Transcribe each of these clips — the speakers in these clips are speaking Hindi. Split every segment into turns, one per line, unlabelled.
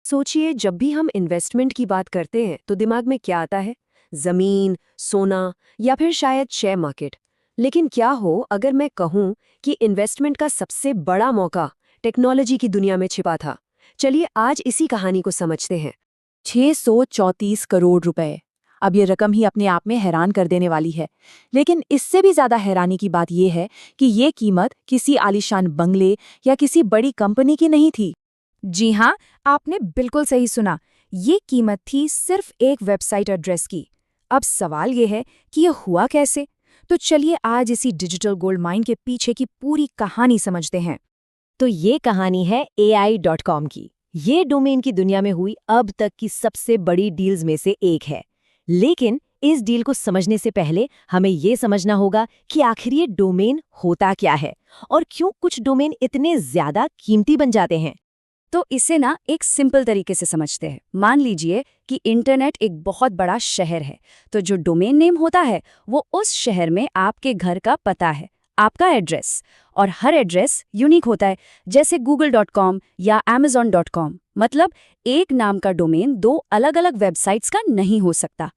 सोचिए, जब भी हम इन्वेस्टमेंट की बात करते हैं तो दिमाग में क्या आता है? जमीन, सोना या फिर शायद शेयर मार्केट। लेकिन क्या हो अगर मैं कहूं कि इन्वेस्टमेंट का सबसे बड़ा मौका टेक्नोलॉजी की दुनिया में छिपा था। चलिए आज इसी कहानी को समझते हैं।
634 करोड़ रुपए। अब ये रकम ही अपने आप में हैरान कर देने वाली है। लेकिन इससे भी ज्यादा हैरानी की बात यह है कि ये कीमत किसी आलीशान बंगले या किसी बड़ी कंपनी की नहीं थी।
जी हाँ, आपने बिल्कुल सही सुना। ये कीमत थी सिर्फ एक वेबसाइट एड्रेस की। अब सवाल ये है कि ये हुआ कैसे? तो चलिए आज इसी डिजिटल गोल्ड माइन के पीछे की पूरी कहानी समझते हैं।
तो ये कहानी है AI.com की। ये डोमेन की दुनिया में हुई अब तक की सबसे बड़ी डील्स में से एक है। लेकिन इस डील को समझने से पहले हमें ये समझना होगा कि आखिर ये डोमेन होता क्या है और क्यों कुछ डोमेन इतने ज्यादा कीमती बन जाते हैं।
तो इसे ना एक सिंपल तरीके से समझते हैं। मान लीजिए कि इंटरनेट एक बहुत बड़ा शहर है, तो जो डोमेन नेम होता है वो उस शहर में आपके घर का पता है, आपका एड्रेस। और हर एड्रेस यूनिक होता है, जैसे google.com या amazon.com। मतलब एक नाम का डोमेन दो अलग अलग वेबसाइट्स का नहीं हो सकता।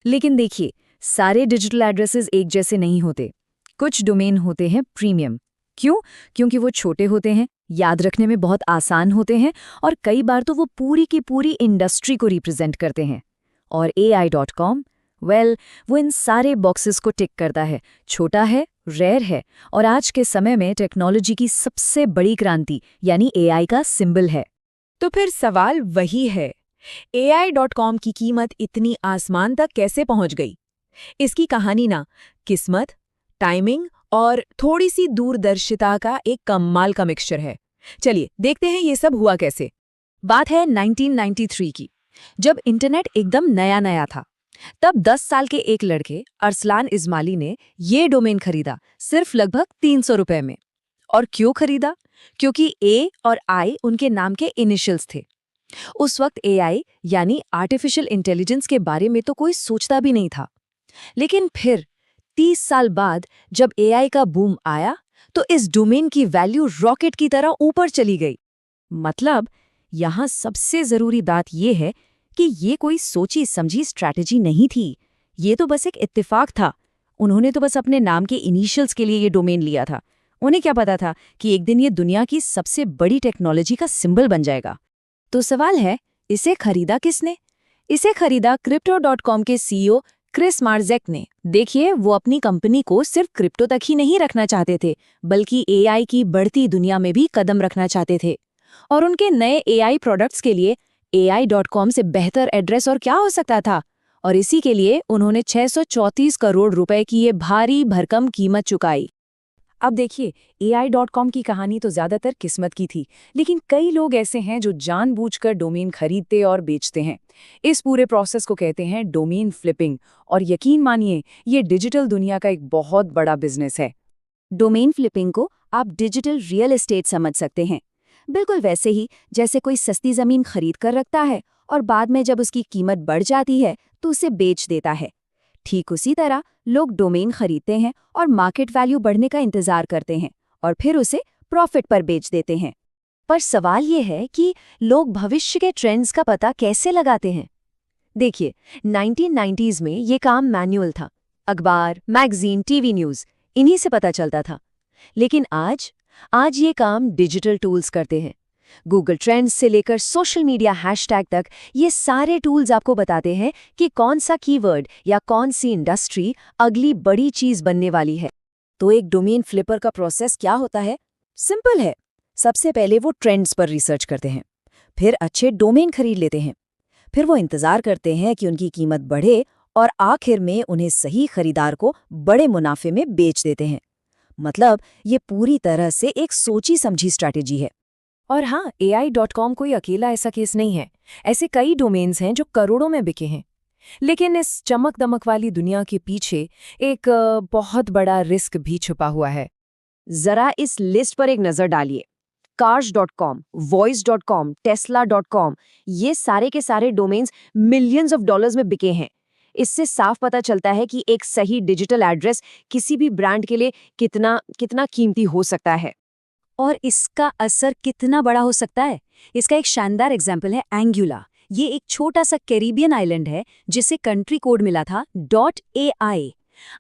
लेकिन देखिए, सारे डिजिटल एड्रेसेस एक जैसे नहीं होते। कुछ डोमेन होते हैं प्रीमियम। क्यों? क्योंकि वो छोटे होते हैं, याद रखने में बहुत आसान होते हैं और कई बार तो वो पूरी की पूरी इंडस्ट्री को रिप्रेजेंट करते हैं। और AI.com, वो इन सारे बॉक्सेस को टिक करता है। छोटा है, रेयर है और आज के समय में टेक्नोलॉजी की सबसे बड़ी क्रांति यानी AI का सिंबल है।
तो फिर सवाल वही है, AI.com की कीमत इतनी आसमान तक कैसे पहुंच गई? इसकी कहानी ना किस्मत, टाइमिंग और थोड़ी सी दूरदर्शिता का एक कमाल का मिक्सचर है। चलिए देखते हैं ये सब हुआ कैसे। बात है 1993 की, जब इंटरनेट एकदम नया नया था। तब 10 साल के एक लड़के अरसलान इस्माइली ने ये डोमेन खरीदा, सिर्फ लगभग 300 रुपए में। और क्यों खरीदा? क्योंकि A और I उनके नाम के इनिशियल्स थे। उस वक्त AI यानी आर्टिफिशियल इंटेलिजेंस के बारे में तो कोई सोचता भी नहीं था। लेकिन फिर 30 साल बाद जब AI का बूम आया तो इस डोमेन की वैल्यू रॉकेट की तरह ऊपर चली गई। मतलब यहाँ सबसे जरूरी बात यह है कि ये कोई सोची समझी स्ट्रैटेजी नहीं थी। ये तो बस एक इत्तेफाक था। उन्होंने तो बस अपने नाम के इनिशियल्स के लिए ये डोमेन लिया था। उन्हें क्या पता था कि एक दिन ये दुनिया की सबसे बड़ी टेक्नोलॉजी का सिंबल बन जाएगा। तो सवाल है, इसे खरीदा किसने? इसे खरीदा Crypto.com के CEO क्रिस मार्जेक ने। देखिए, वो अपनी कंपनी को सिर्फ क्रिप्टो तक ही नहीं रखना चाहते थे, बल्कि AI की बढ़ती दुनिया में भी कदम रखना चाहते थे। और उनके नए AI प्रोडक्ट्स के लिए AI.com से बेहतर एड्रेस और क्या हो सकता था? और इसी के लिए उन्होंने 634 करोड़ रुपए की ये भारी भरकम कीमत चुकाई। अब देखिए, AI.com की कहानी तो ज्यादातर किस्मत की थी, लेकिन कई लोग ऐसे हैं जो जानबूझकर डोमेन खरीदते और बेचते हैं। इस पूरे प्रोसेस को कहते हैं डोमेन फ्लिपिंग। और यकीन मानिए, ये डिजिटल दुनिया का एक बहुत बड़ा बिजनेस है।
डोमेन फ्लिपिंग को आप डिजिटल रियल एस्टेट समझ सकते हैं। बिल्कुल वैसे ही जैसे कोई सस्ती जमीन खरीद कर रखता है और बाद में जब उसकी कीमत बढ़ जाती है तो उसे बेच देता है। ठीक उसी तरह लोग डोमेन खरीदते हैं और मार्केट वैल्यू बढ़ने का इंतजार करते हैं और फिर उसे प्रॉफिट पर बेच देते हैं। पर सवाल ये है कि लोग भविष्य के ट्रेंड्स का पता कैसे लगाते हैं? देखिए, 1990s में ये काम मैन्युअल था। अखबार, मैगजीन, टीवी न्यूज़, इन्हीं से पता चलता था। लेकिन आज ये काम डिजिटल टूल्स करते हैं। गूगल ट्रेंड्स से लेकर सोशल मीडिया हैशटैग तक ये सारे टूल्स आपको बताते हैं कि कौन सा कीवर्ड या कौन सी इंडस्ट्री अगली बड़ी चीज बनने वाली है। तो एक डोमेन फ्लिपर का प्रोसेस क्या होता है? सिंपल है। सबसे पहले वो ट्रेंड्स पर रिसर्च करते हैं, फिर अच्छे डोमेन खरीद लेते हैं, फिर वो इंतजार करते हैं कि उनकी कीमत बढ़े और आखिर में उन्हें सही खरीदार को बड़े मुनाफे में बेच देते हैं। मतलब ये पूरी तरह से एक सोची समझी स्ट्रैटेजी है। और हाँ, AI.com कोई अकेला ऐसा केस नहीं है। ऐसे कई डोमेन्स हैं जो करोड़ों में बिके हैं। लेकिन इस चमक दमक वाली दुनिया के पीछे एक बहुत बड़ा रिस्क भी छुपा हुआ है।
जरा इस लिस्ट पर एक नजर डालिए। Cars.com, Voice.com, Tesla.com, ये सारे के सारे डोमेन्स मिलियंस ऑफ डॉलर्स में बिके हैं। इससे साफ पता चलता है कि एक सही डिजिटल एड्रेस किसी भी ब्रांड के लिए कितना कितना कीमती हो सकता है।
और इसका असर कितना बड़ा हो सकता है? इसका एक शानदार एग्जाम्पल है एंगुला। ये एक छोटा सा कैरिबियन आइलैंड है जिसे कंट्री कोड मिला था .ai।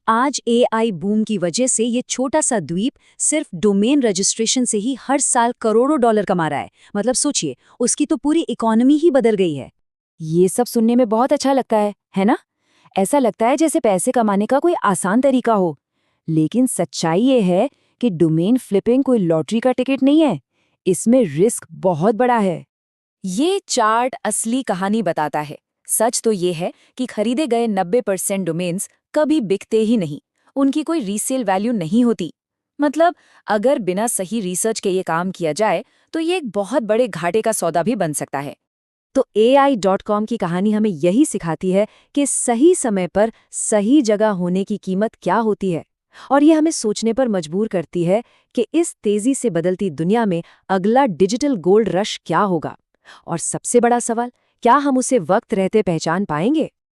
आज AI बूम की वजह से ये छोटा सा द्वीप सिर्फ डोमेन रजिस्ट्रेशन से ही हर साल करोड़ों डॉलर कमा रहा है। मतलब सोचिए, उसकी तो पूरी इकोनॉमी ही बदल गई है।
ये सब सुनने में बहुत अच्छा लगता है ना? ऐसा लगता है जैसे पैसे कमाने का कोई आसान तरीका हो। लेकिन सच्चाई ये है कि डोमेन फ्लिपिंग कोई लॉटरी का टिकट नहीं है। इसमें रिस्क बहुत बड़ा है।
ये चार्ट असली कहानी बताता है। सच तो ये है कि खरीदे गए 90% डोमेन्स कभी बिकते ही नहीं। उनकी कोई रीसेल वैल्यू नहीं होती। मतलब अगर बिना सही रिसर्च के ये काम किया जाए तो ये एक बहुत बड़े घाटे का सौदा भी बन सकता है।
तो AI.com की कहानी हमें यही सिखाती है कि सही समय पर सही जगह होने की कीमत क्या होती है। और ये हमें सोचने पर मजबूर करती है कि इस तेजी से बदलती दुनिया में अगला डिजिटल गोल्ड रश क्या होगा। और सबसे बड़ा सवाल, क्या हम उसे वक्त रहते पहचान पाएंगे?